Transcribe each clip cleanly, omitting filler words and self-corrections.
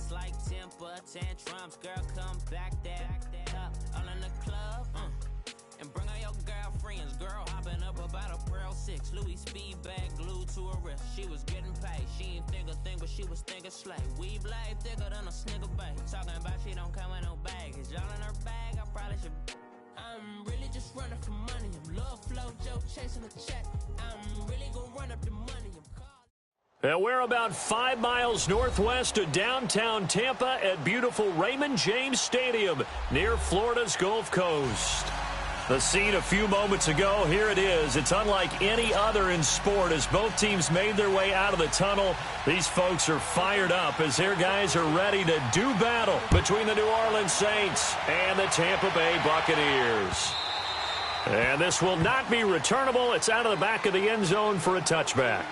It's like temper tantrums, girl, come back that up. All in the club, and bring all your girlfriends. Girl hopping up about a Pearl 6. Louis speed bag glued to her wrist. She was getting paid. She ain't think a thing, but she was thinking slay. We blade thicker than a snicker bag. Talking about she don't come with no baggage. Y'all in her bag, I probably should. I'm really just running for money. I'm love flow, Joe, chasing a check. I'm really gonna run up the money. And we're about 5 miles northwest of downtown Tampa at beautiful Raymond James Stadium near Florida's Gulf Coast. The scene a few moments ago, here it is. It's unlike any other in sport as both teams made their way out of the tunnel. These folks are fired up as their guys are ready to do battle between the New Orleans Saints and the Tampa Bay Buccaneers. And this will not be returnable. It's out of the back of the end zone for a touchback.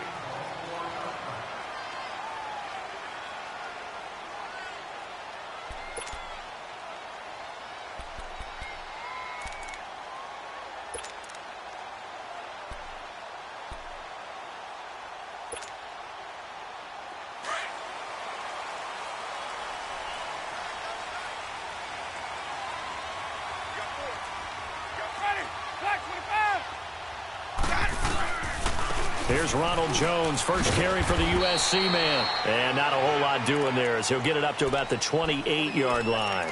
Here's Ronald Jones, first carry for the USC man. And not a whole lot doing there as he'll get it up to about the 28-yard line.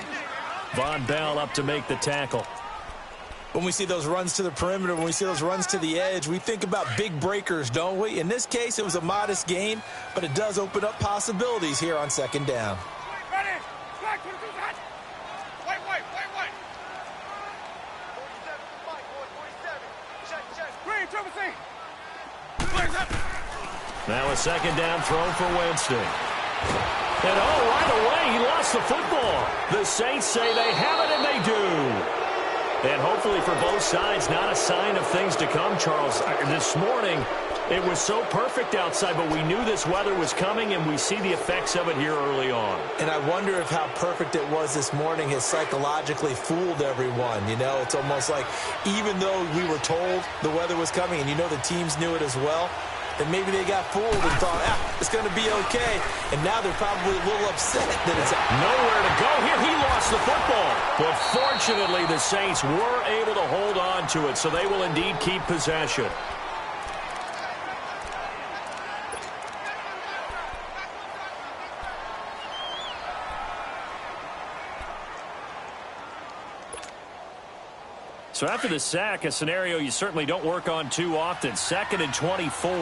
Von Bell up to make the tackle. When we see those runs to the perimeter, when we see those runs to the edge, we think about big breakers, don't we? In this case, it was a modest gain, but it does open up possibilities here on second down. Ready? Wait. 47. Check. Now a second down throw for Winston. And right away, he lost the football. The Saints say they have it, and they do. And hopefully for both sides, not a sign of things to come, Charles. This morning, it was so perfect outside, but we knew this weather was coming, and we see the effects of it here early on. And I wonder if how perfect it was this morning has psychologically fooled everyone. You know, it's almost like even though we were told the weather was coming, and you know the teams knew it as well, then maybe they got fooled and thought, it's going to be okay. And now they're probably a little upset that it's nowhere to go here. He lost the football. But fortunately, the Saints were able to hold on to it, so they will indeed keep possession. So after the sack, a scenario you certainly don't work on too often. 2nd and 24. All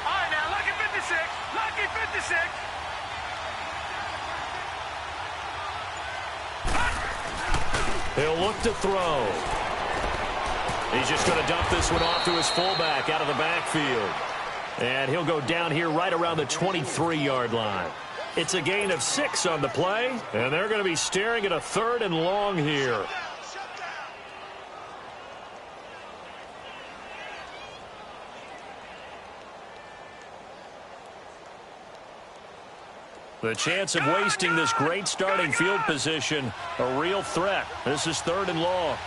right, now, lucky 56. Lucky 56. He'll look to throw. He's just going to dump this one off to his fullback out of the backfield. And he'll go down here right around the 23-yard line. It's a gain of 6 on the play, and they're going to be staring at a 3rd and long here. The chance of wasting this great starting field position, a real threat. This is 3rd and long.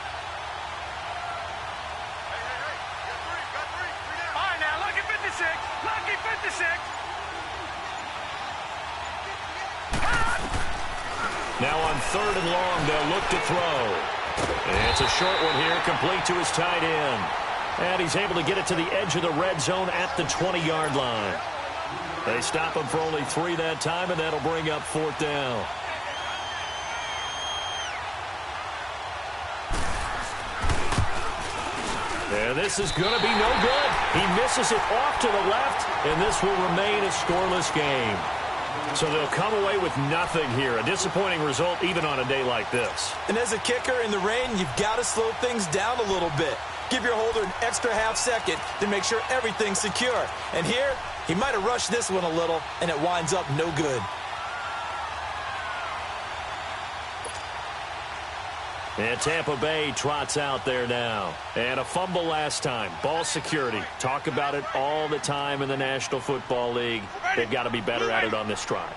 All right, now, lucky 56. Lucky 56. Now on 3rd and long, they'll look to throw. And it's a short one here, complete to his tight end. And he's able to get it to the edge of the red zone at the 20-yard line. They stop him for only 3 that time, and that'll bring up 4th down. And this is going to be no good. He misses it off to the left, and this will remain a scoreless game. So they'll come away with nothing here. A disappointing result even on a day like this. And as a kicker in the rain, you've got to slow things down a little bit. Give your holder an extra half second to make sure everything's secure. And here, he might have rushed this one a little, and it winds up no good. And Tampa Bay trots out there now. And a fumble last time. Ball security. Talk about it all the time in the National Football League. They've got to be better at it on this drive.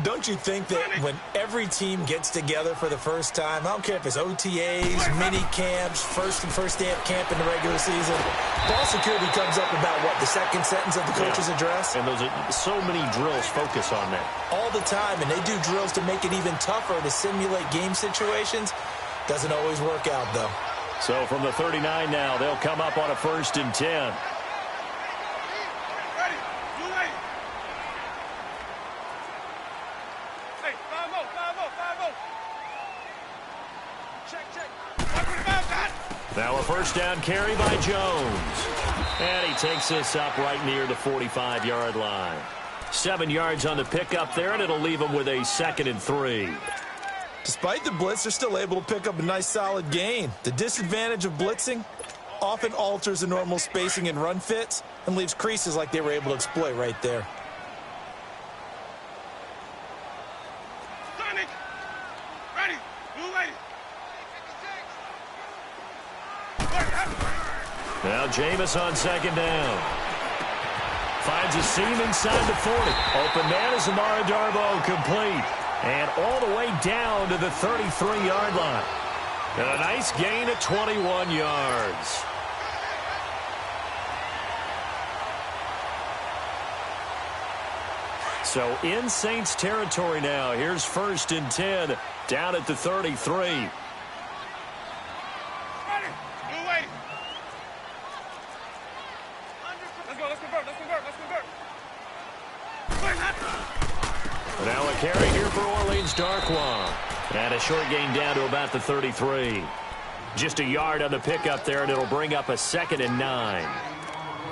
Don't you think that when every team gets together for the first time, I don't care if it's OTAs, mini camps, first day of camp in the regular season, ball security comes up about, what, the second sentence of the coach's address? And those are so many drills focus on that. All the time, and they do drills to make it even tougher to simulate game situations. Doesn't always work out, though. So from the 39 now, they'll come up on a 1st and 10. Now a first down carry by Jones. And he takes this up right near the 45-yard line. 7 yards on the pickup there, and it'll leave him with a 2nd and 3. Despite the blitz, they're still able to pick up a nice solid gain. The disadvantage of blitzing often alters the normal spacing and run fits and leaves creases like they were able to exploit right there. Now Jameis on 2nd down. Finds a seam inside the 40. Open man is Amara Darboh, complete. And all the way down to the 33-yard line. And a nice gain of 21 yards. So in Saints territory now. Here's 1st and 10 down at the 33. Now a carry here for Orleans Darkwa. And a short gain down to about the 33. Just a yard on the pickup there, and it'll bring up a 2nd and 9.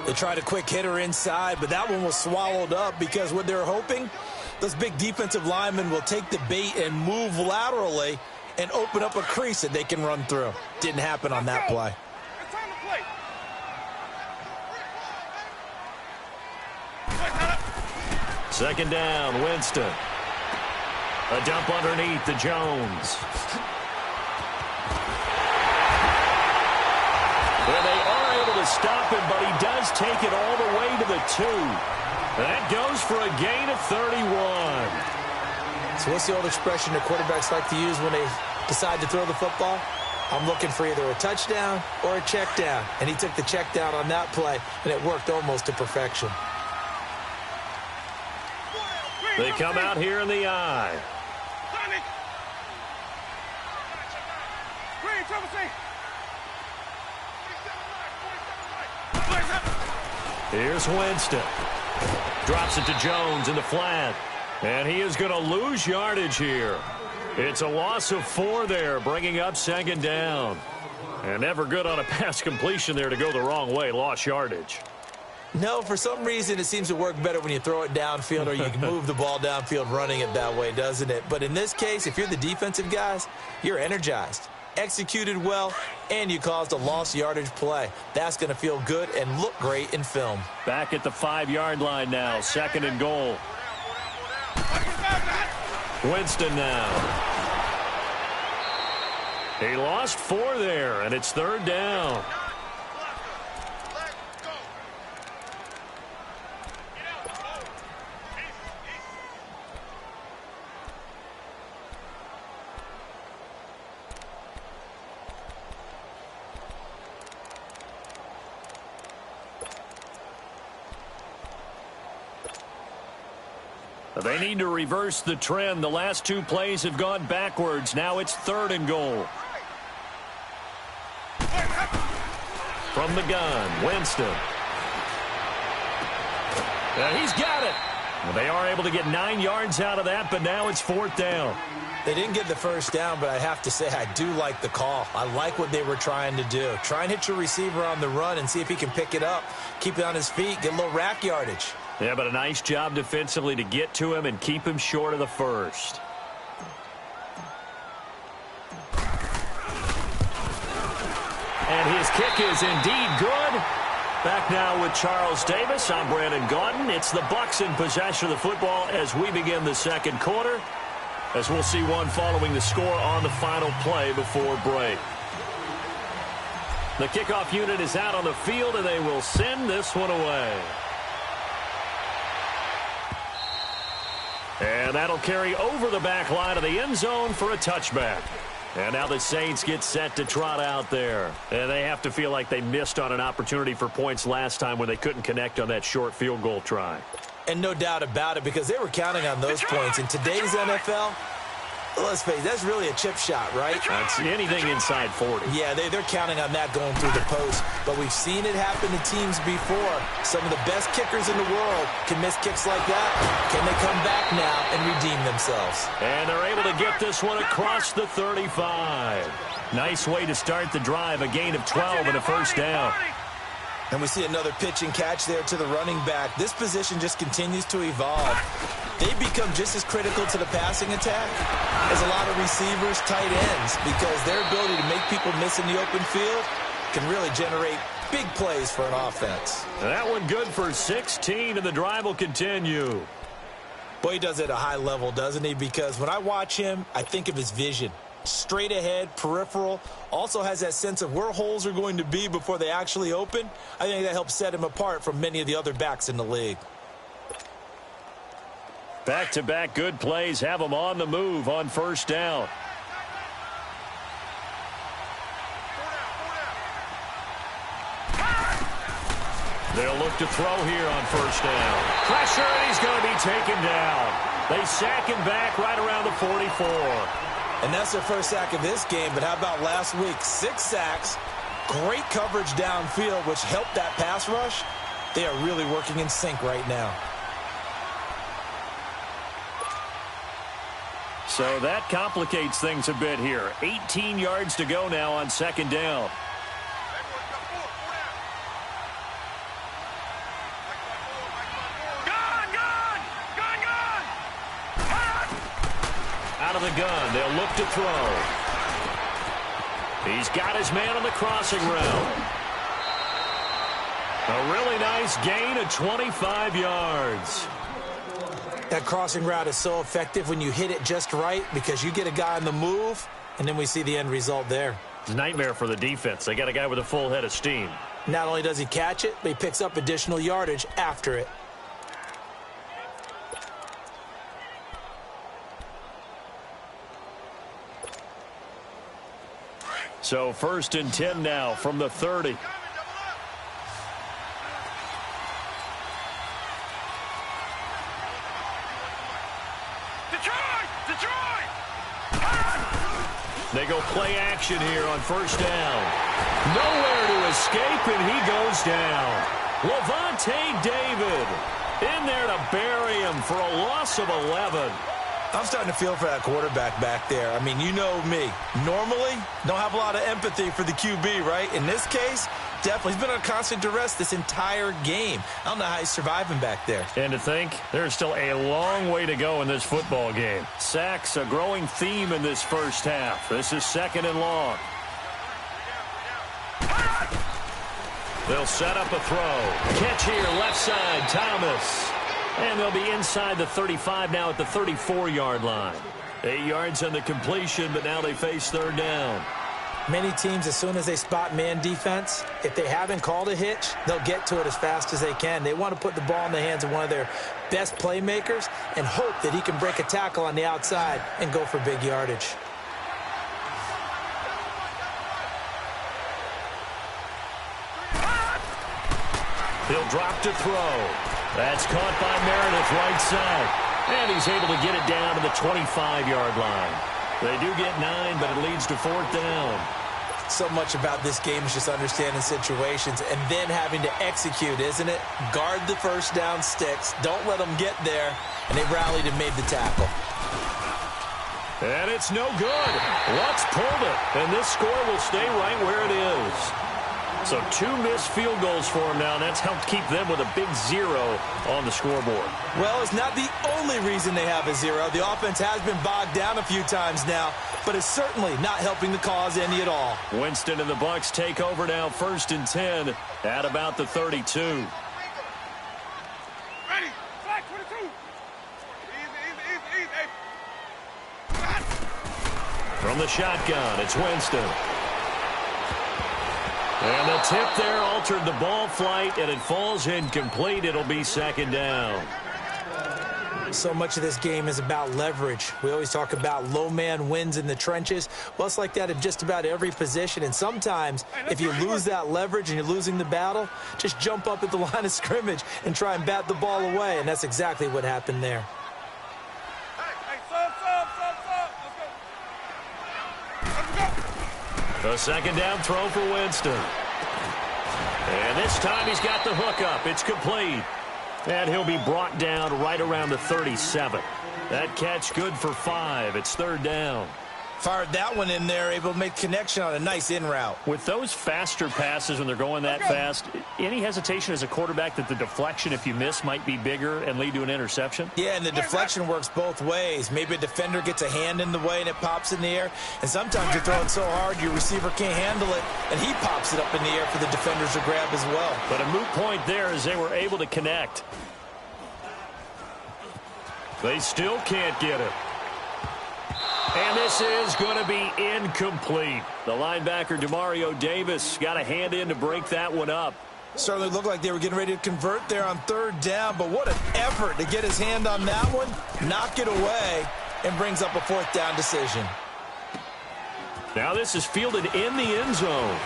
They tried a quick hitter inside, but that one was swallowed up because what they're hoping, those big defensive linemen will take the bait and move laterally and open up a crease that they can run through. Didn't happen on that play. 2nd down, Winston. A dump underneath to Jones. Well, they are able to stop him, but he does take it all the way to the 2. That goes for a gain of 31. So what's the old expression that quarterbacks like to use when they decide to throw the football? I'm looking for either a touchdown or a check down. And he took the check down on that play, and it worked almost to perfection. They come out here in the eye. Here's Winston. Drops it to Jones in the flat. And he is going to lose yardage here. It's a loss of 4 there, bringing up 2nd down. And never good on a pass completion there to go the wrong way. Lost yardage. No, for some reason it seems to work better when you throw it downfield or you can move the ball downfield running it that way, doesn't it? But in this case, if you're the defensive guys, you're energized, executed well, and you caused a lost yardage play. That's going to feel good and look great in film. Back at the 5-yard line now, 2nd and goal. Winston now. He lost 4 there, and it's 3rd down. They need to reverse the trend. The last 2 plays have gone backwards. Now it's 3rd and goal. From the gun, Winston. And he's got it. Well, they are able to get 9 yards out of that, but now it's 4th down. They didn't get the first down, but I have to say I do like the call. I like what they were trying to do. Try and hit your receiver on the run and see if he can pick it up, keep it on his feet, get a little rack yardage. Yeah, but a nice job defensively to get to him and keep him short of the first. And his kick is indeed good. Back now with Charles Davis. I'm Brandon Gaudin. It's the Bucs in possession of the football as we begin the 2nd quarter. As we'll see one following the score on the final play before break. The kickoff unit is out on the field, and they will send this one away. And that'll carry over the back line of the end zone for a touchback. And now the Saints get set to trot out there. And they have to feel like they missed on an opportunity for points last time when they couldn't connect on that short field goal try. And no doubt about it, because they were counting on those points. In today's NFL, let's face it, that's really a chip shot, right? That's anything inside 40. Yeah, they're counting on that going through the post. But we've seen it happen to teams before. Some of the best kickers in the world can miss kicks like that. Can they come back now and redeem themselves? And they're able to get this one across the 35. Nice way to start the drive, a gain of 12 and a first down. And we see another pitch and catch there to the running back. This position just continues to evolve. They become just as critical to the passing attack as a lot of receivers, tight ends, because their ability to make people miss in the open field can really generate big plays for an offense. That one good for 16, and the drive will continue. Boy, he does it at a high level, doesn't he? Because when I watch him, I think of his vision. Straight ahead, peripheral, also has that sense of where holes are going to be before they actually open. I think that helps set him apart from many of the other backs in the league. Back-to-back good plays have them on the move on first down. They'll look to throw here on first down. Pressure, and he's going to be taken down. They sack him back right around the 44. And that's their first sack of this game, but how about last week? 6 sacks, great coverage downfield, which helped that pass rush. They are really working in sync right now. So that complicates things a bit here. 18 yards to go now on second down. Out of the gun, they'll look to throw. He's got his man on the crossing route. A really nice gain of 25 yards. That crossing route is so effective when you hit it just right because you get a guy on the move, and then we see the end result there. It's a nightmare for the defense. They got a guy with a full head of steam. Not only does he catch it, but he picks up additional yardage after it. So 1st and 10 now from the 30. They go play action here on first down. Nowhere to escape, and he goes down. Levante David in there to bury him for a loss of 11. I'm starting to feel for that quarterback back there. I mean, you know me. Normally, don't have a lot of empathy for the QB, right? In this case, definitely. He's been on constant duress this entire game. I don't know how he's surviving back there. And to think, there's still a long way to go in this football game. Sacks, a growing theme in this first half. This is 2nd and long. They'll set up a throw. Catch here, left side, Thomas. And they'll be inside the 35 now at the 34-yard line. 8 yards on the completion, but now they face 3rd down. Many teams, as soon as they spot man defense, if they haven't called a hitch, they'll get to it as fast as they can. They want to put the ball in the hands of one of their best playmakers and hope that he can break a tackle on the outside and go for big yardage. He'll drop to throw. That's caught by Meredith right side. And he's able to get it down to the 25-yard line. They do get 9, but it leads to 4th down. So much about this game is just understanding situations and then having to execute, isn't it? Guard the first down sticks. Don't let them get there. And they rallied and made the tackle. And it's no good. Lutz pulled it. And this score will stay right where it is. So 2 missed field goals for them now, and that's helped keep them with a big 0 on the scoreboard. Well, it's not the only reason they have a 0. The offense has been bogged down a few times now, but it's certainly not helping the cause any at all. Winston and the Bucs take over now, 1st and 10 at about the 32. Ready. Flag 22. Easy. From the shotgun, it's Winston. And the tip there altered the ball flight, and it falls incomplete. It'll be 2nd down. So much of this game is about leverage. We always talk about low man wins in the trenches. Well, it's like that in just about every position. And sometimes, if you lose that leverage and you're losing the battle, just jump up at the line of scrimmage and try and bat the ball away. And that's exactly what happened there. The second down throw for Winston. And this time he's got the hook up. It's complete. And he'll be brought down right around the 37. That catch good for 5. It's third down. Fired that one in there, able to make connection on a nice in route. With those faster passes when they're going that fast, any hesitation as a quarterback that the deflection, if you miss, might be bigger and lead to an interception? Yeah, and the deflection works both ways. Maybe a defender gets a hand in the way and it pops in the air. And sometimes you're throwing so hard your receiver can't handle it, and he pops it up in the air for the defenders to grab as well. But a moot point there as they were able to connect. They still can't get it. And this is going to be incomplete. The linebacker, Demario Davis, got a hand in to break that one up. Certainly looked like they were getting ready to convert there on third down, but what an effort to get his hand on that one, knock it away, and brings up a fourth down decision. Now this is fielded in the end zone.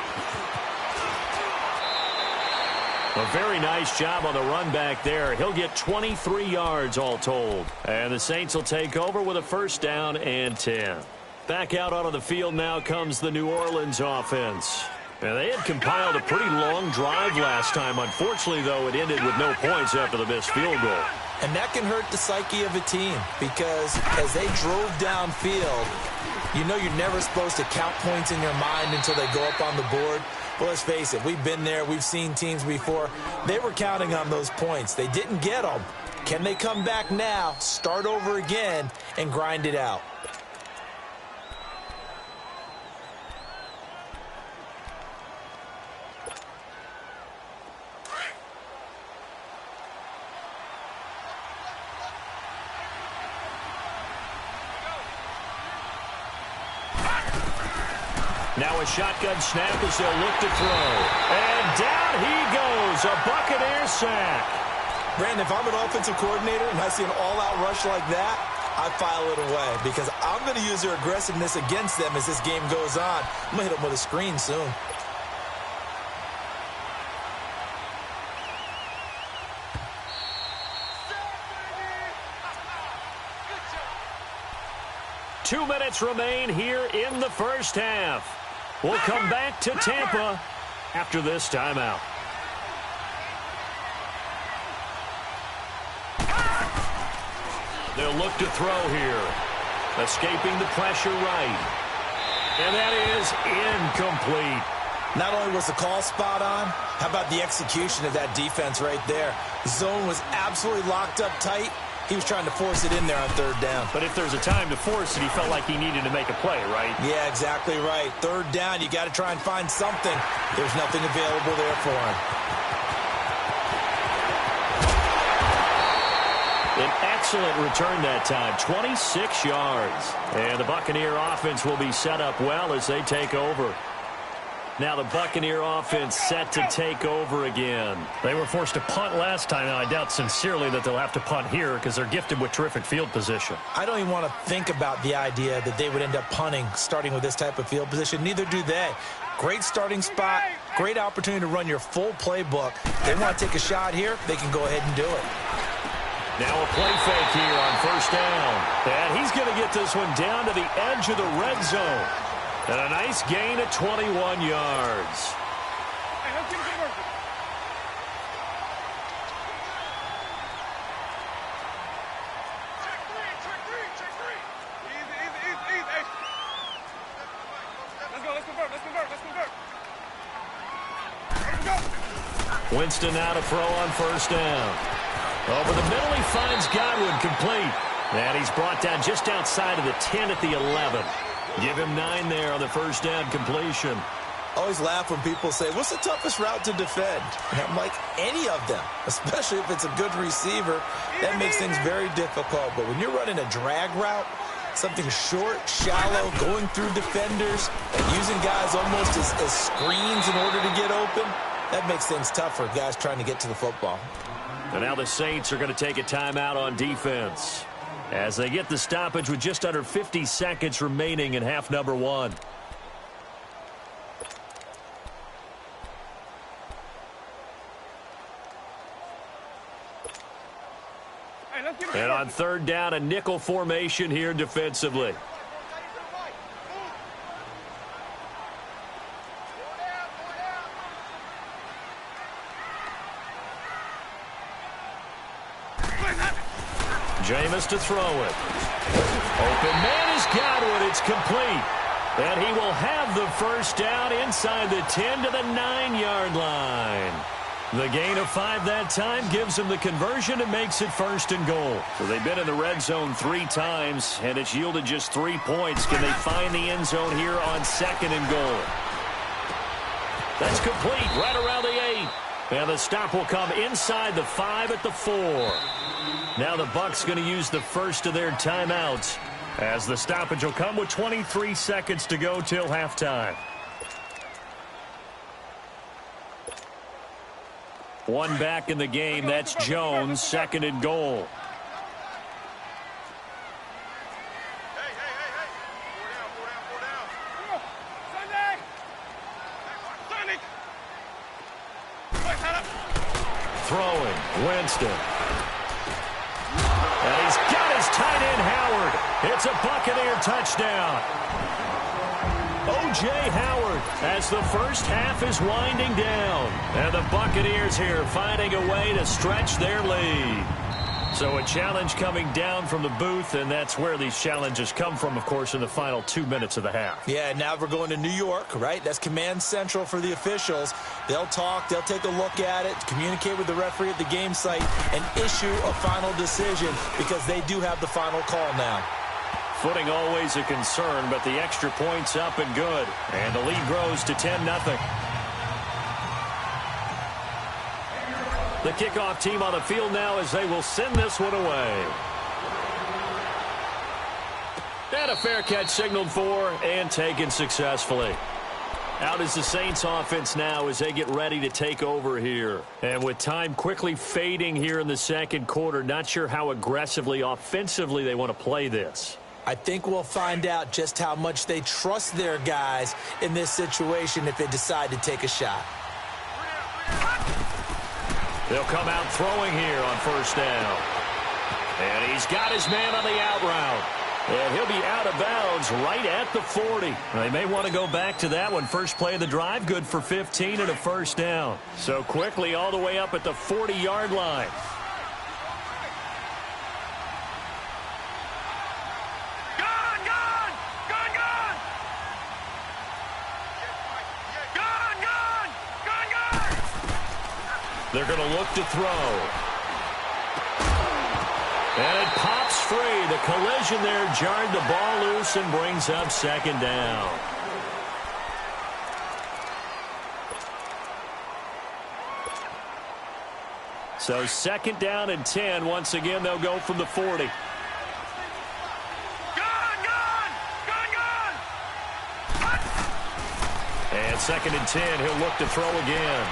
A very nice job on the run back there. He'll get 23 yards all told. And the Saints will take over with a first down and 10. Back out onto the field now comes the New Orleans offense. And they had compiled a pretty long drive last time. Unfortunately, though, it ended with no points after the missed field goal. And that can hurt the psyche of a team because as they drove downfield, you know you're never supposed to count points in your mind until they go up on the board. Well, let's face it, we've been there, we've seen teams before. They were counting on those points. They didn't get them. Can they come back now, start over again, and grind it out? Now a shotgun snap as they'll look to throw. And down he goes, a Buccaneer sack. Brandon, if I'm an offensive coordinator and I see an all-out rush like that, I file it away because I'm going to use their aggressiveness against them as this game goes on. I'm going to hit them with a screen soon. Two minutes remain here in the first half. We'll come back to Tampa after this timeout. They'll look to throw here. Escaping the pressure right. And that is incomplete. Not only was the call spot on, how about the execution of that defense right there? The zone was absolutely locked up tight. He was trying to force it in there on third down. But if there's a time to force it, he felt like he needed to make a play, right? Yeah, exactly right. Third down, you got to try and find something. There's nothing available there for him. An excellent return that time, 26 yards. And the Buccaneer offense will be set up well as they take over. Now the Buccaneer offense set to take over again. They were forced to punt last time. Now I doubt sincerely that they'll have to punt here because they're gifted with terrific field position. I don't even want to think about the idea that they would end up punting starting with this type of field position. Neither do they. Great starting spot, great opportunity to run your full playbook. They want to take a shot here, they can go ahead and do it. Now a play fake here on first down. And he's going to get this one down to the edge of the red zone. And a nice gain at 21 yards. Winston now to throw on first down. Over the middle, he finds Godwin complete. And he's brought down just outside of the 10 at the 11. Give him 9 there on the first down completion. Always laugh when people say, what's the toughest route to defend? And I'm like, any of them, especially if it's a good receiver. That makes things very difficult. But when you're running a drag route, something short, shallow, going through defenders, and using guys almost as screens in order to get open, that makes things tough for guys trying to get to the football. And now the Saints are going to take a timeout on defense as they get the stoppage with just under 50 seconds remaining in half number one. And on third down, a nickel formation here defensively. Jameis to throw it. Open man has got it. It's complete. And he will have the first down inside the 10 to the 9-yard line. The gain of 5 that time gives him the conversion and makes it first and goal. So they've been in the red zone 3 times, and it's yielded just 3 points. Can they find the end zone here on second and goal? That's complete right around the 8. And the stop will come inside the 5 at the 4. Now the Bucs going to use the first of their timeouts as the stoppage will come with 23 seconds to go till halftime. One back in the game. That's Jones, second and goal. Throwing, Winston. And he's got his tight end, Howard. It's a Buccaneer touchdown. O.J. Howard as the first half is winding down. And the Buccaneers here finding a way to stretch their lead. So a challenge coming down from the booth, and that's where these challenges come from, of course, in the final 2 minutes of the half. Yeah, now we're going to New York, right? That's command central for the officials. They'll talk, they'll take a look at it, communicate with the referee at the game site, and issue a final decision because they do have the final call now. Footing always a concern, but the extra point's up and good. And the lead grows to 10-0. The kickoff team on the field now as they will send this one away. And a fair catch signaled for and taken successfully. Out is the Saints offense now as they get ready to take over here. And with time quickly fading here in the second quarter, not sure how aggressively, offensively they want to play this. I think we'll find out just how much they trust their guys in this situation if they decide to take a shot. They'll come out throwing here on first down. And he's got his man on the out route. And he'll be out of bounds right at the 40. They may want to go back to that one. First play of the drive, good for 15 and a first down. So quickly all the way up at the 40-yard line. They're going to look to throw. And it pops free. The collision there jarred the ball loose and brings up second down. So second down and 10. Once again, they'll go from the 40. And second and 10. He'll look to throw again.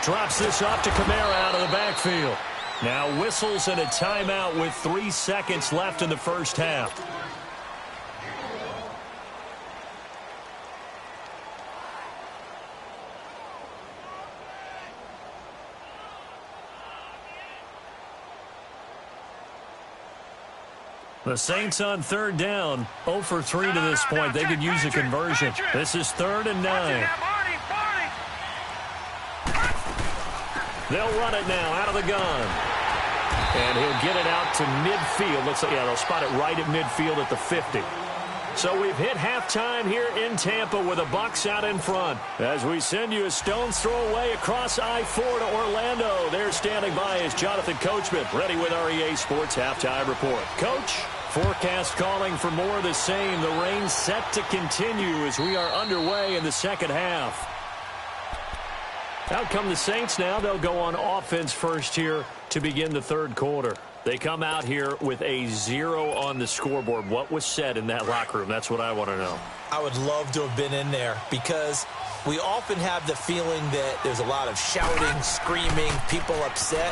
Drops this off to Kamara out of the backfield. Now whistles and a timeout with 3 seconds left in the first half. The Saints on third down, 0 for 3 to this point. They could use a conversion. This is 3rd and 9. They'll run it now out of the gun. And he'll get it out to midfield. Looks like, yeah, they'll spot it right at midfield at the 50. So we've hit halftime here in Tampa with the Bucs out in front. As we send you a stone's throw away across I-4 to Orlando. There standing by is Jonathan Coachman, ready with our EA Sports Halftime Report. Coach, forecast calling for more of the same. The rain set to continue as we are underway in the second half. Out come the Saints now. They'll go on offense first here to begin the third quarter. They come out here with a 0 on the scoreboard. What was said in that locker room? That's what I want to know. I would love to have been in there because we often have the feeling that there's a lot of shouting, screaming, people upset.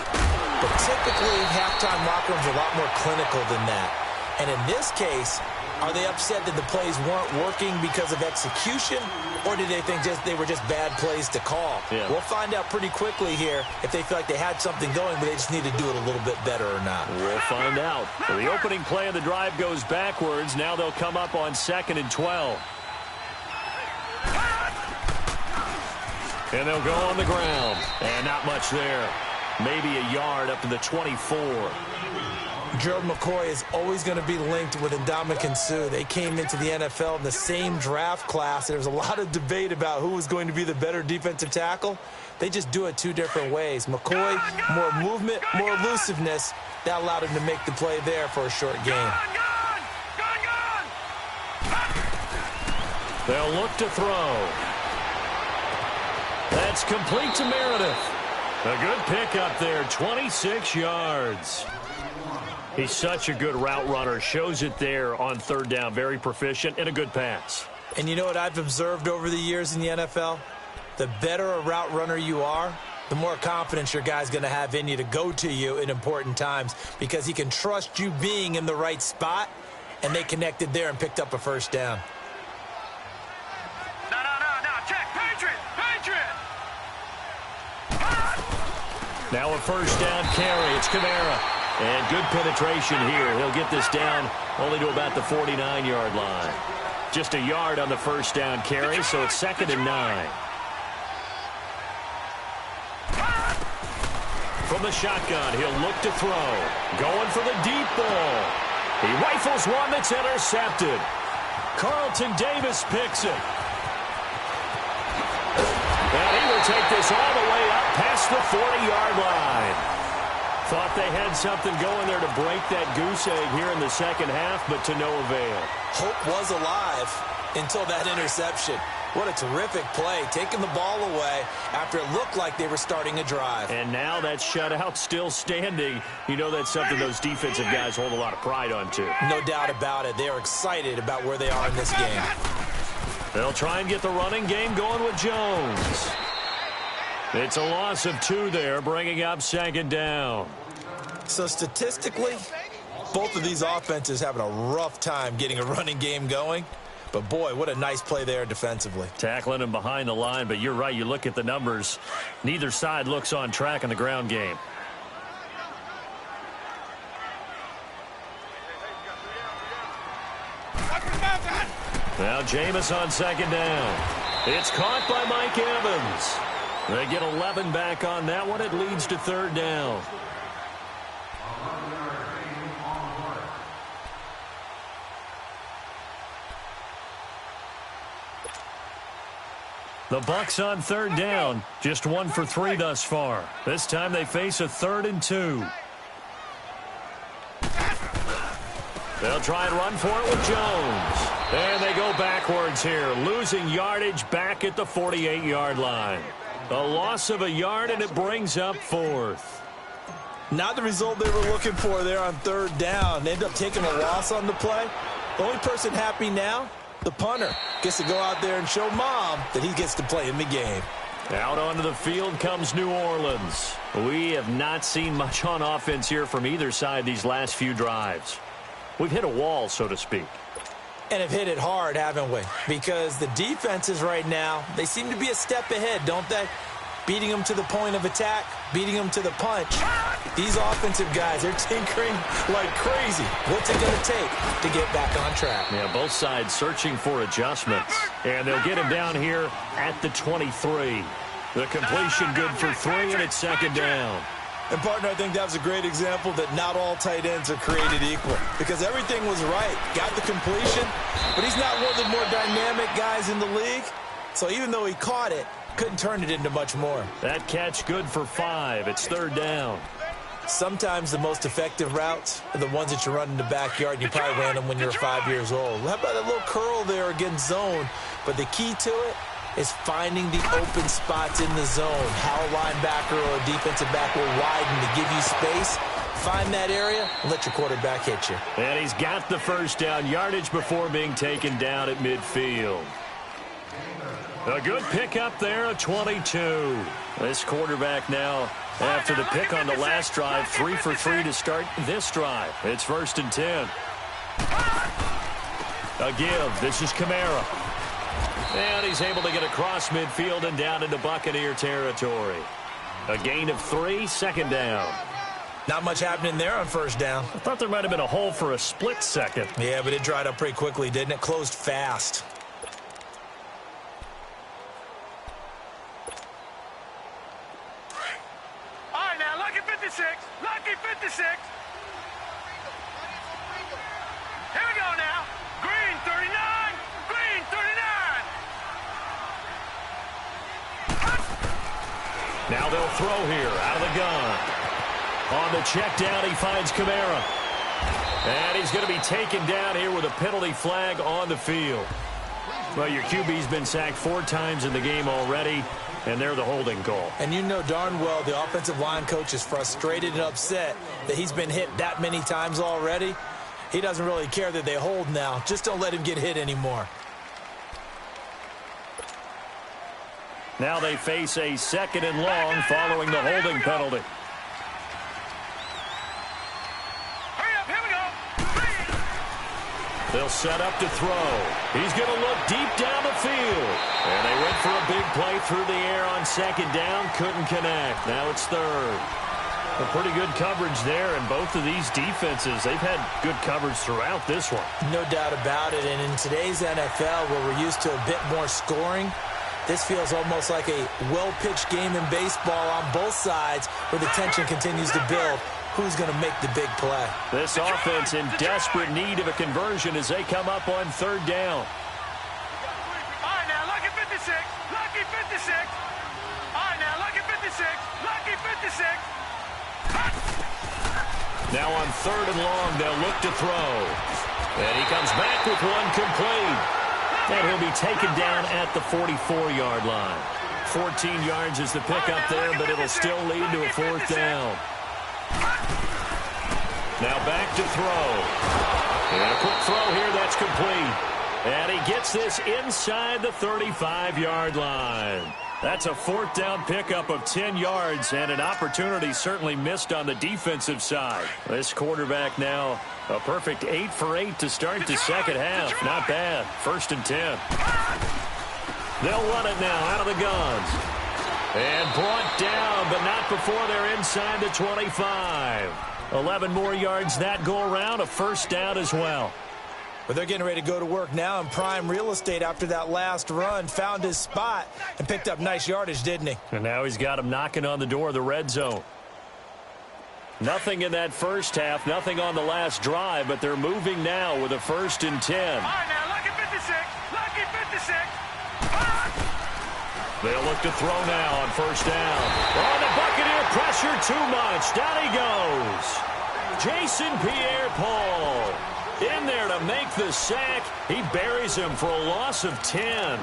But typically, halftime locker rooms are a lot more clinical than that. And in this case, are they upset that the plays weren't working because of execution, or did they think they were just bad plays to call? Yeah. We'll find out pretty quickly here if they feel like they had something going, but they just need to do it a little bit better or not. We'll find out. So the opening play of the drive goes backwards. Now they'll come up on 2nd and 12. And they'll go on the ground. And not much there. Maybe a yard up to the 24. Gerald McCoy is always going to be linked with Ndamukong Suh. They came into the NFL in the same draft class. There was a lot of debate about who was going to be the better defensive tackle. They just do it two different ways. McCoy, more movement, more elusiveness. That allowed him to make the play there for a short gain. They'll look to throw. That's complete to Meredith. A good pickup there, 26 yards. He's such a good route runner. Shows it there on 3rd down. Very proficient and a good pass. And you know what I've observed over the years in the NFL? The better a route runner you are, the more confidence your guy's going to have in you to go to you in important times because he can trust you being in the right spot, and they connected there and picked up a 1st down. No, check. Patriot. Now a 1st down carry. It's Kamara. And good penetration here. He'll get this down only to about the 49-yard line. Just a yard on the 1st down carry, so it's 2nd and 9. From the shotgun, he'll look to throw. Going for the deep ball. He rifles one that's intercepted. Carlton Davis picks it. And he will take this all the way up past the 40-yard line. Thought they had something going there to break that goose egg here in the 2nd half, but to no avail. Hope was alive until that interception. What a terrific play, taking the ball away after it looked like they were starting a drive. And now that shutout still standing. You know that's something those defensive guys hold a lot of pride on, too. No doubt about it. They are excited about where they are in this game. They'll try and get the running game going with Jones. It's a loss of 2 there, bringing up 2nd down. So statistically, both of these offenses having a rough time getting a running game going. But, boy, what a nice play there defensively. Tackling him behind the line, but you're right. You look at the numbers. Neither side looks on track in the ground game. Now Jameis on 2nd down. It's caught by Mike Evans. They get 11 back on that one. It leads to 3rd down. The Bucs on 3rd down. Just 1 for 3 thus far. This time they face a 3rd and 2. They'll try and run for it with Jones. And they go backwards here, losing yardage back at the 48-yard line. A loss of a yard, and it brings up 4th. Not the result they were looking for there on 3rd down. They end up taking a loss on the play. The only person happy now, the punter, gets to go out there and show Mom that he gets to play in the game. Out onto the field comes New Orleans. We have not seen much on offense here from either side these last few drives. We've hit a wall, so to speak. And have hit it hard, haven't we? Because the defenses right now, they seem to be a step ahead, don't they? Beating them to the point of attack, beating them to the punch. These offensive guys, they're tinkering like crazy. What's it going to take to get back on track? Yeah, both sides searching for adjustments. And they'll get him down here at the 23. The completion good for 3, and it's 2nd down. And, partner, I think that was a great example that not all tight ends are created equal. Because everything was right. Got the completion, but he's not one of the more dynamic guys in the league. So even though he caught it, couldn't turn it into much more. That catch good for 5. It's 3rd down. Sometimes the most effective routes are the ones that you run in the backyard, and you probably ran them when you were 5 years old. How about a little curl there against zone? But the key to it is finding the open spots in the zone. How a linebacker or a defensive back will widen to give you space. Find that area and let your quarterback hit you. And he's got the 1st down, yardage before being taken down at midfield. A good pick up there, a 22. This quarterback now, after the pick on the last drive, 3 for 3 to start this drive. It's 1st and 10. A give. This is Kamara. And he's able to get across midfield and down into Buccaneer territory. A gain of 3, 2nd down. Not much happening there on 1st down. I thought there might have been a hole for a split second. Yeah, but it dried up pretty quickly, didn't it? Closed fast. All right, now, lucky 56. Lucky 56. Here we go now. Green 39. Green 39. Now they'll throw here out of the gun. On the check down, he finds Kamara. And he's going to be taken down here with a penalty flag on the field. Well, your QB's been sacked 4 times in the game already, and they're the holding call. And you know darn well the offensive line coach is frustrated and upset that he's been hit that many times already. He doesn't really care that they hold now. Just don't let him get hit anymore. Now they face a 2nd and long following the holding penalty. They'll set up to throw. He's going to look deep down the field. And they went for a big play through the air on 2nd down. Couldn't connect. Now it's 3rd. A pretty good coverage there, and both of these defenses, they've had good coverage throughout this one. No doubt about it. And in today's NFL, where we're used to a bit more scoring, this feels almost like a well-pitched game in baseball on both sides where the tension continues to build. Who's going to make the big play? This offense in desperate need of a conversion as they come up on 3rd down. All right, now, lucky 56. Lucky 56. All right, now, lucky 56. Lucky 56. Now on 3rd and long, they'll look to throw. And he comes back with one complete. And he'll be taken down at the 44-yard line. 14 yards is the pickup there, but it'll still lead to a 4th down. Now back to throw. And a quick throw here, that's complete. And he gets this inside the 35-yard line. That's a 4th down pickup of 10 yards and an opportunity certainly missed on the defensive side. This quarterback now a perfect 8 for 8 to start the second half. Not bad. 1st and 10. They'll run it now out of the guns. And brought down, but not before they're inside the 25. 11 more yards that go around, a 1st down as well. But they're getting ready to go to work now in prime real estate after that last run. Found his spot and picked up nice yardage, didn't he? And now he's got him knocking on the door of the red zone. Nothing in that first half, nothing on the last drive, but they're moving now with a 1st and 10. All right, now, lucky 56. Lucky 56. They'll look to throw now on 1st down. Oh, the Buccaneer pressure too much. Down he goes. Jason Pierre-Paul in there to make the sack. He buries him for a loss of 10.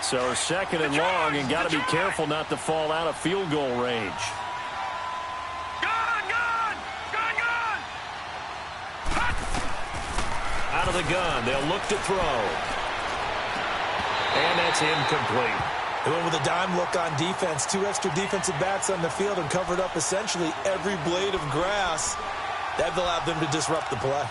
So 2nd and long, and got to be careful not to fall out of field goal range. Out of the gun, they'll look to throw. And that's incomplete. They went with a dime look on defense. 2 extra defensive backs on the field and covered up essentially every blade of grass. That allowed them to disrupt the play.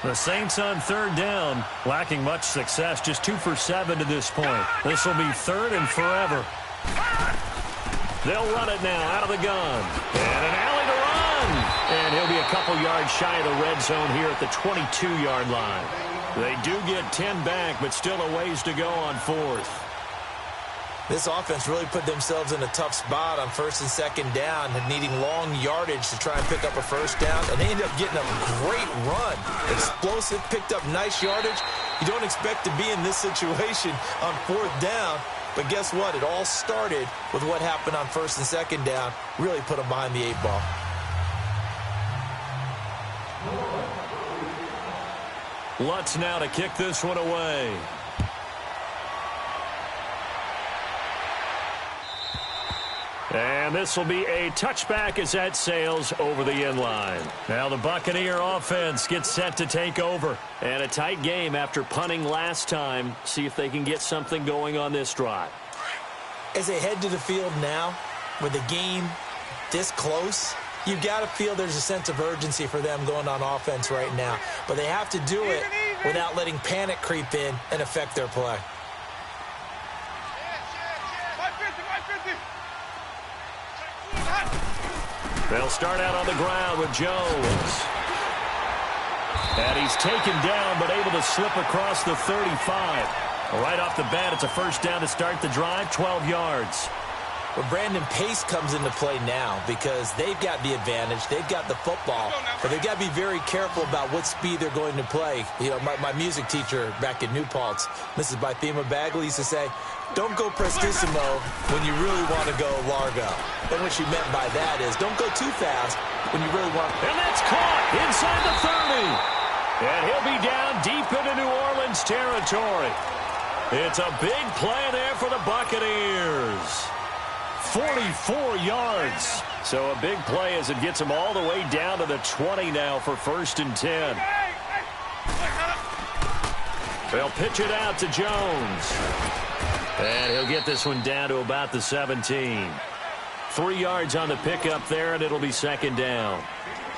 The Saints on 3rd down, lacking much success, just 2 for 7 to this point. This will be 3rd and forever. They'll run it now out of the gun. And an alley to run. And he'll be a couple yards shy of the red zone here at the 22-yard line. They do get 10 back, but still a ways to go on 4th. This offense really put themselves in a tough spot on 1st and 2nd down, needing long yardage to try and pick up a 1st down, and they ended up getting a great run. Explosive, picked up nice yardage. You don't expect to be in this situation on 4th down, but guess what? It all started with what happened on 1st and 2nd down. Really put them behind the 8 ball. Lutz now to kick this one away. And this will be a touchback as that sails over the end line. Now the Buccaneer offense gets set to take over. And a tight game after punting last time. See if they can get something going on this drive. As they head to the field now, with the game this close, you've got to feel there's a sense of urgency for them going on offense right now. But they have to do it without letting panic creep in and affect their play. They'll start out on the ground with Jones. And he's taken down but able to slip across the 35. Right off the bat, it's a first down to start the drive, 12 yards. Well, Brandon, pace comes into play now because they've got the advantage. They've got the football, but they've got to be very careful about what speed they're going to play. You know, my music teacher back in New Paltz, Mrs. Bythema Bagley, used to say, don't go prestissimo when you really want to go largo. And what she meant by that is don't go too fast when you really want. And that's caught inside the 30. And he'll be down deep into New Orleans territory. It's a big play there for the Buccaneers. 44 yards. So a big play as it gets them all the way down to the 20 now for 1st and 10. They'll pitch it out to Jones. And he'll get this one down to about the 17. 3 yards on the pickup there, and it'll be 2nd down.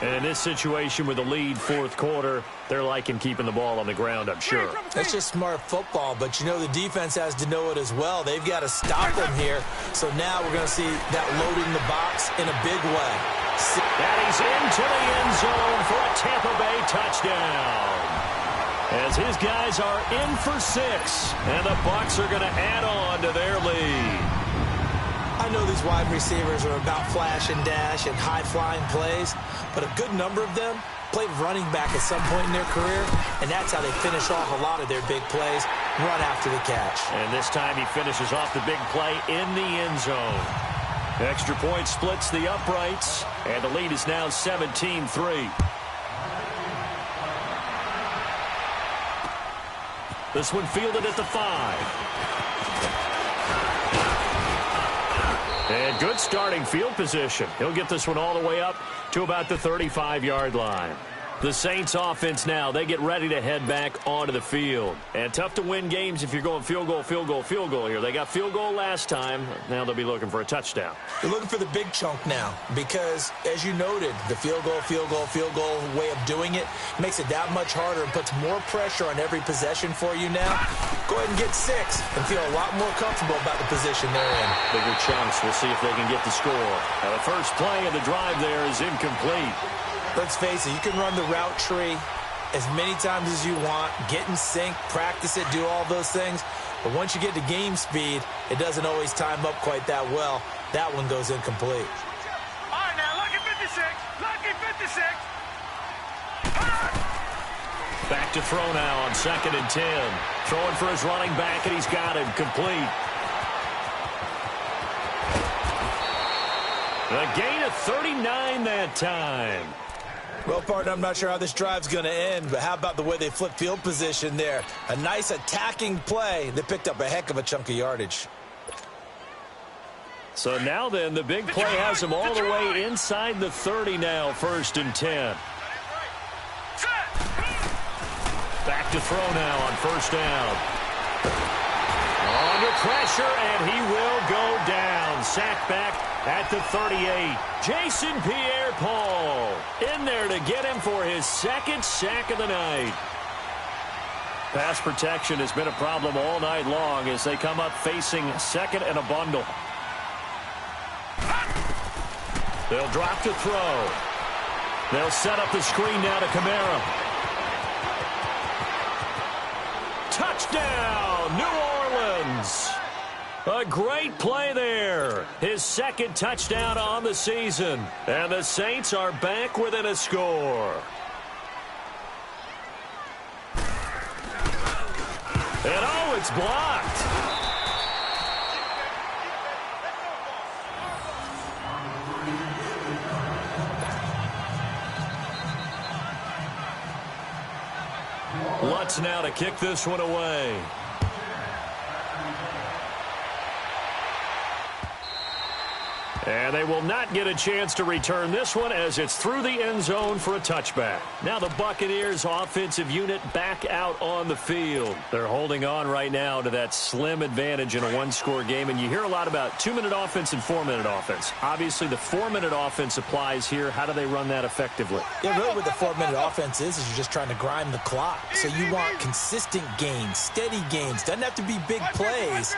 And in this situation with the lead 4th quarter, they're liking keeping the ball on the ground, I'm sure. That's just smart football, but you know the defense has to know it as well. They've got to stop them here. So now we're going to see that loading the box in a big way. And he's into the end zone for a Tampa Bay touchdown. As his guys are in for 6, and the Bucs are going to add on to their lead. I know these wide receivers are about flash and dash and high-flying plays, but a good number of them played running back at some point in their career, and that's how they finish off a lot of their big plays, run after the catch. And this time he finishes off the big play in the end zone. Extra point splits the uprights, and the lead is now 17-3. This one fielded at the 5. And good starting field position. He'll get this one all the way up to about the 35-yard line. The Saints offense now, they get ready to head back onto the field. And tough to win games if you're going field goal, field goal, field goal here. They got field goal last time. Now they'll be looking for a touchdown. They're looking for the big chunk now because, as you noted, the field goal way of doing it makes it that much harder and puts more pressure on every possession for you now. Go ahead and get 6 and feel a lot more comfortable about the position they're in. Bigger chunks. We'll see if they can get the score. Now the first play of the drive there is incomplete. Let's face it, you can run the route tree as many times as you want, get in sync, practice it, do all those things. But once you get to game speed, it doesn't always time up quite that well. That one goes incomplete. All right, now, lucky 56. Lucky 56. Back to throw now on 2nd and 10. Throwing for his running back, and he's got it complete. A gain of 39 that time. Well, partner, I'm not sure how this drive's going to end, but how about the way they flip field position there? A nice attacking play. They picked up a heck of a chunk of yardage. So now then, the big play has them all the way inside the 30 now, 1st and 10. Back to throw now on 1st down. Under pressure, and he will go down. Sacked back at the 38. Jason Pierre-Paul in there to get him for his 2nd sack of the night. Pass protection has been a problem all night long as they come up facing 2nd and a bundle. They'll drop to throw. They'll set up the screen now to Kamara. Touchdown, New Orleans. A great play there. His 2nd touchdown on the season. And the Saints are back within a score. And oh, it's blocked. Lutz now to kick this one away. And they will not get a chance to return this one as it's through the end zone for a touchback. Now the Buccaneers offensive unit back out on the field. They're holding on right now to that slim advantage in a one-score game. And you hear a lot about 2-minute offense and 4-minute offense. Obviously, the 4-minute offense applies here. How do they run that effectively? Yeah, really what the 4-minute offense is you're just trying to grind the clock. So you want consistent gains, steady gains. Doesn't have to be big plays,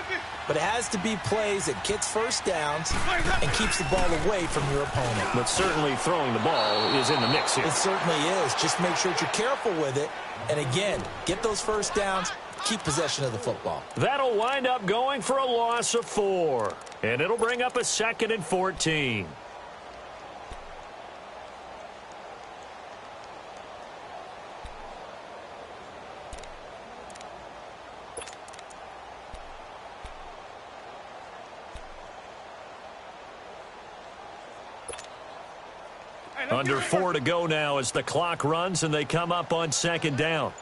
but it has to be plays that gets first downs and keeps the ball away from your opponent. But certainly throwing the ball is in the mix here. It certainly is. Just make sure that you're careful with it. And again, get those first downs, keep possession of the football. That'll wind up going for a loss of 4. And it'll bring up a 2nd and 14. Under 4 to go now as the clock runs and they come up on 2nd down.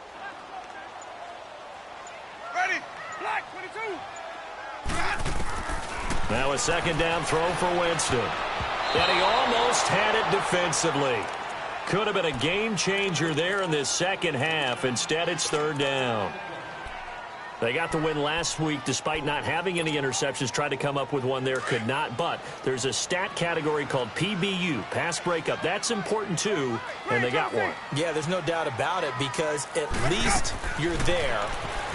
Ready? Black 22. Now a 2nd down throw for Winston. And he almost had it defensively. Could have been a game changer there in this second half. Instead, it's 3rd down. They got the win last week despite not having any interceptions. Tried to come up with one there, could not. But there's a stat category called PBU, pass breakup. That's important too, and they got one. Yeah, there's no doubt about it because at least you're there,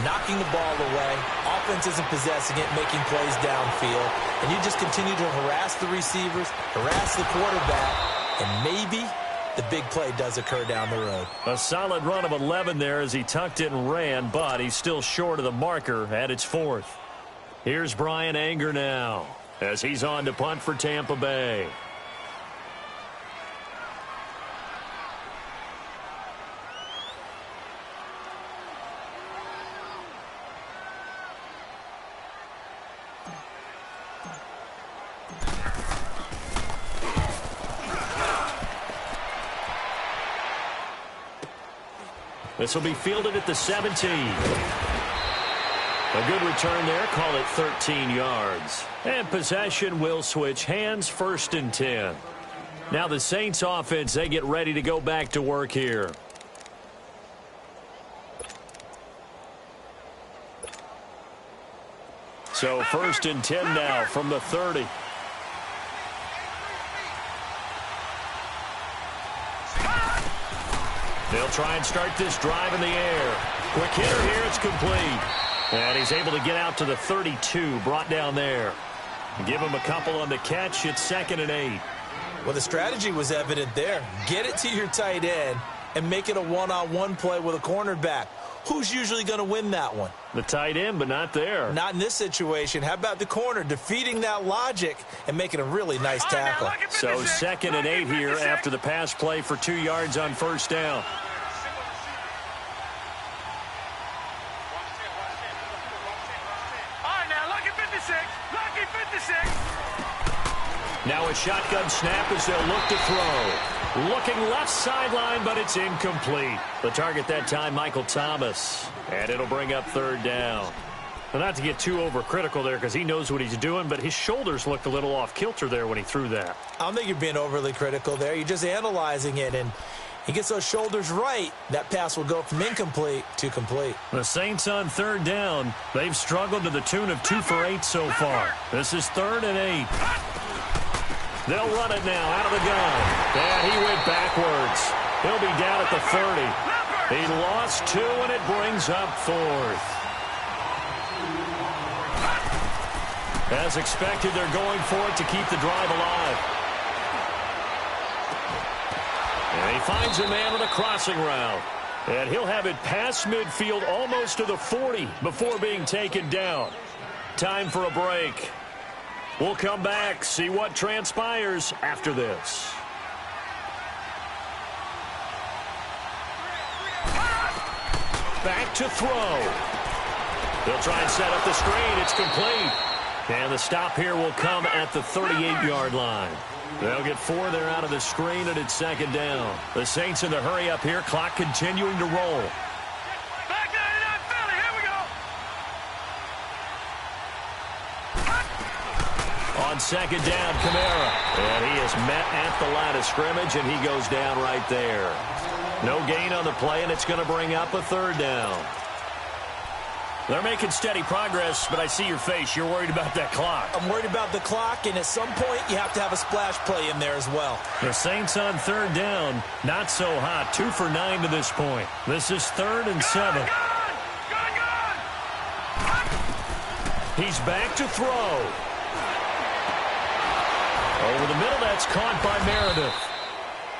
knocking the ball away. Offense isn't possessing it, making plays downfield. And you just continue to harass the receivers, harass the quarterback, and maybe the big play does occur down the road. A solid run of 11 there as he tucked it and ran, but he's still short of the marker at its 4th. Here's Brian Anger now as he's on to punt for Tampa Bay. This will be fielded at the 17. A good return there. Call it 13 yards. And possession will switch hands, 1st and 10. Now the Saints offense, they get ready to go back to work here. So 1st and 10 now from the 30. They'll try and start this drive in the air. Quick hitter here, it's complete. And he's able to get out to the 32, brought down there. Give him a couple on the catch. It's 2nd and 8. Well, the strategy was evident there. Get it to your tight end and make it a one-on-one play with a cornerback. Who's usually going to win that one? The tight end, but not there. Not in this situation. How about the corner defeating that logic and making a really nice tackle? So 2nd and 8 here after the pass play for 2 yards on 1st down. Now a shotgun snap as they'll look to throw. Looking left sideline, but it's incomplete. The target that time, Michael Thomas. And it'll bring up 3rd down. Well, not to get too overcritical there because he knows what he's doing, but his shoulders looked a little off kilter there when he threw that. I don't think you're being overly critical there. You're just analyzing it, and he gets those shoulders right. That pass will go from incomplete to complete. The Saints on 3rd down. They've struggled to the tune of 2 for 8 so far. This is 3rd and 8. They'll run it now out of the gun. And he went backwards. He'll be down at the 30. He lost 2, and it brings up 4th. As expected, they're going for it to keep the drive alive. And he finds a man on a crossing route. And he'll have it past midfield almost to the 40 before being taken down. Time for a break. We'll come back, see what transpires after this. Back to throw. They'll try and set up the screen. It's complete. And the stop here will come at the 38-yard line. They'll get 4 there out of the screen, and it's 2nd down. The Saints in the hurry up here. Clock continuing to roll. Back 99 Philly, here we go. On second down, Kamara. And he is met at the line of scrimmage, and he goes down right there. No gain on the play, and it's going to bring up a third down. They're making steady progress, but I see your face. You're worried about that clock. I'm worried about the clock, and at some point, you have to have a splash play in there as well. The Saints on third down, not so hot. 2 for 9 to this point. This is 3rd and 7. He's back to throw. Over the middle, that's caught by Meredith.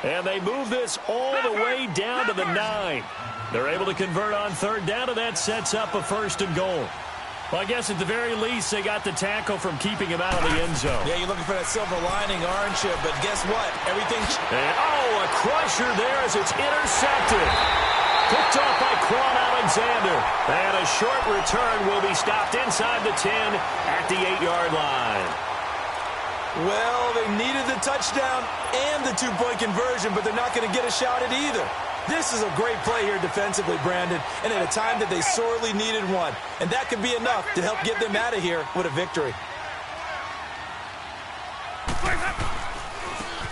And they move this all the way down to the 9. They're able to convert on third down, and that sets up a 1st and goal. Well, I guess at the very least, they got the tackle from keeping him out of the end zone. Yeah, you're looking for that silver lining, aren't you? But guess what? Everything's... a crusher there as it's intercepted. Picked off by Quan Alexander. And a short return will be stopped inside the 10 at the 8-yard line. Well, they needed the touchdown and the 2-point conversion, but they're not going to get a shot at either. This is a great play here defensively, Brandon, and at a time that they sorely needed one. And that could be enough to help get them out of here with a victory.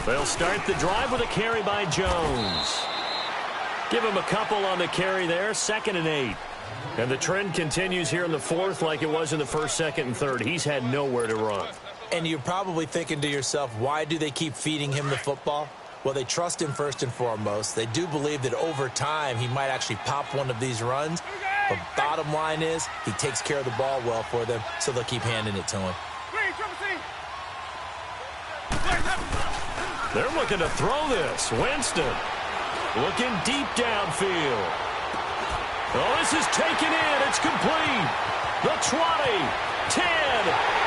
They'll start the drive with a carry by Jones. Give him a couple on the carry there, 2nd and 8. And the trend continues here in the 4th like it was in the 1st, 2nd, and 3rd. He's had nowhere to run. And you're probably thinking to yourself, why do they keep feeding him the football? Well, they trust him first and foremost. They do believe that over time he might actually pop one of these runs. But bottom line is he takes care of the ball well for them, so they'll keep handing it to him. They're looking to throw this. Winston looking deep downfield. Oh, this is taken in. It's complete. The 20, 10,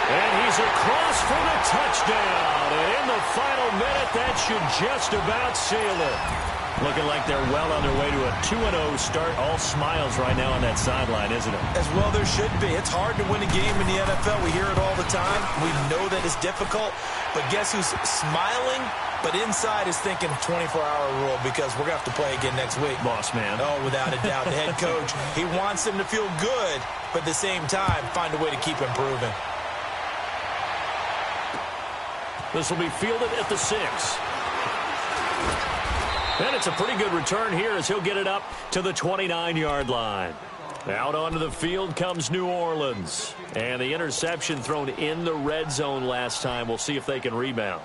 and he's across for the touchdown. And in the final minute, that should just about seal it. Looking like they're well on their way to a 2-0 start. All smiles right now on that sideline, isn't it? As well there should be. It's hard to win a game in the NFL. We hear it all the time. We know that it's difficult. But guess who's smiling? But inside is thinking 24-hour rule because we're going to have to play again next week. Boss man. Oh, without a doubt. The head coach, he wants them to feel good, but at the same time, find a way to keep improving. This will be fielded at the 6. And it's a pretty good return here as he'll get it up to the 29-yard line. Out onto the field comes New Orleans. And the interception thrown in the red zone last time. We'll see if they can rebound.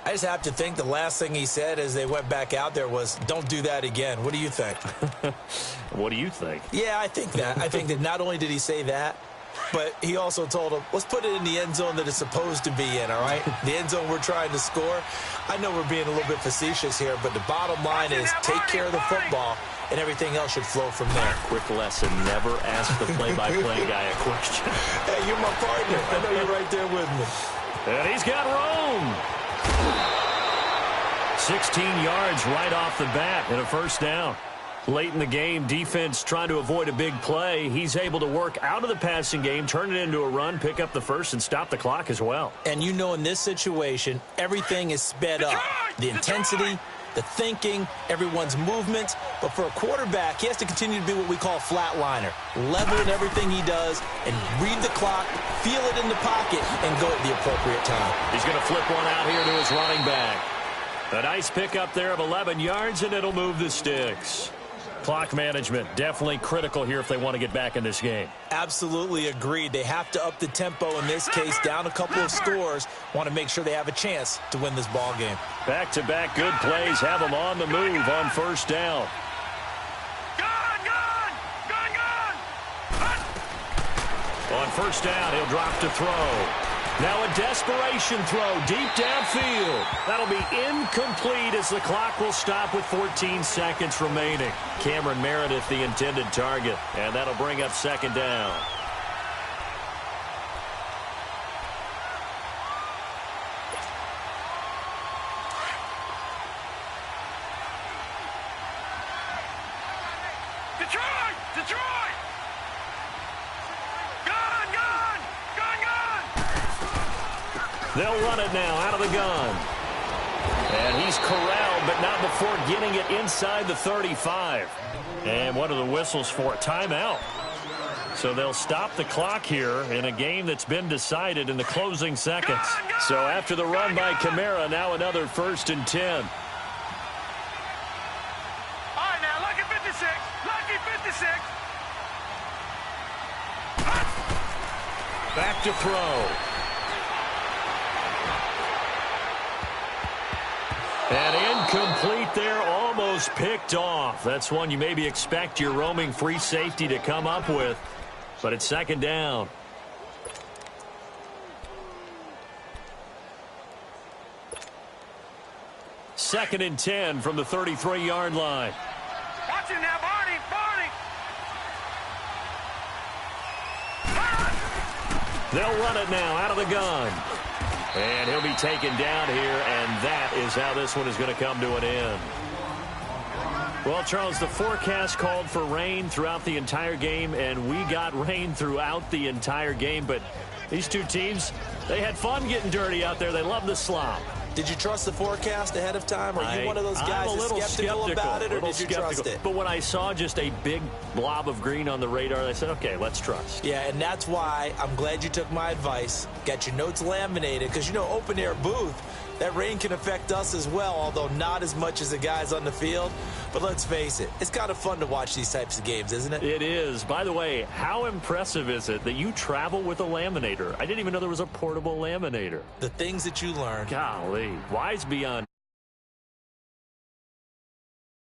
I just have to think the last thing he said as they went back out there was, don't do that again. What do you think? What do you think? Yeah, I think that. I think that not only did he say that, but he also told him, let's put it in the end zone that it's supposed to be in, all right? The end zone we're trying to score. I know we're being a little bit facetious here, but the bottom line is take care of the football, and everything else should flow from there. Quick lesson, never ask the play-by-play guy a question. Hey, you're my partner. I know you're right there with me. And he's got room. 16 yards right off the bat and a 1st down. Late in the game, defense trying to avoid a big play. He's able to work out of the passing game, turn it into a run, pick up the 1st, and stop the clock as well. And you know in this situation, everything is sped up. The intensity, the thinking, everyone's movement. But for a quarterback, he has to continue to be what we call flatliner. Level in everything he does and read the clock, feel it in the pocket, and go at the appropriate time. He's going to flip one out here to his running back. A nice pickup there of 11 yards, and it'll move the sticks. Clock management, definitely critical here if they want to get back in this game. Absolutely agreed. They have to up the tempo in this case, down a couple of scores. Want to make sure they have a chance to win this ball game. Back-to-back good plays have them on the move on 1st down. On 1st down, he'll drop to throw. Now a desperation throw deep downfield. That'll be incomplete as the clock will stop with 14 seconds remaining. Cameron Meredith, the intended target, and that'll bring up 2nd down. Detroit! They'll run it now out of the gun. And he's corralled, but not before getting it inside the 35. And what are the whistles for? Timeout. So they'll stop the clock here in a game that's been decided in the closing seconds. So after the run by Kamara, now another 1st and 10. All right, now, lucky 56. Lucky 56. Back to throw. And incomplete there, almost picked off. That's one you maybe expect your roaming free safety to come up with. But it's 2nd down. Second and 10 from the 33-yard line. Watch him now, Barney. They'll run it now out of the gun. And he'll be taken down here, and that is how this one is going to come to an end. Well, Charles, the forecast called for rain throughout the entire game, and we got rain throughout the entire game. But these two teams, they had fun getting dirty out there. They love the slop. Did you trust the forecast ahead of time? Are you one of those guys that's skeptical about it, or did you trust it? But when I saw just a big blob of green on the radar, I said, okay, let's trust. Yeah, and that's why I'm glad you took my advice. Get your notes laminated, because, you know, open-air booth, that rain can affect us as well, although not as much as the guys on the field. But let's face it, it's kind of fun to watch these types of games, isn't it? It is. By the way, how impressive is it that you travel with a laminator? I didn't even know there was a portable laminator. The things that you learn. Golly. Wise beyond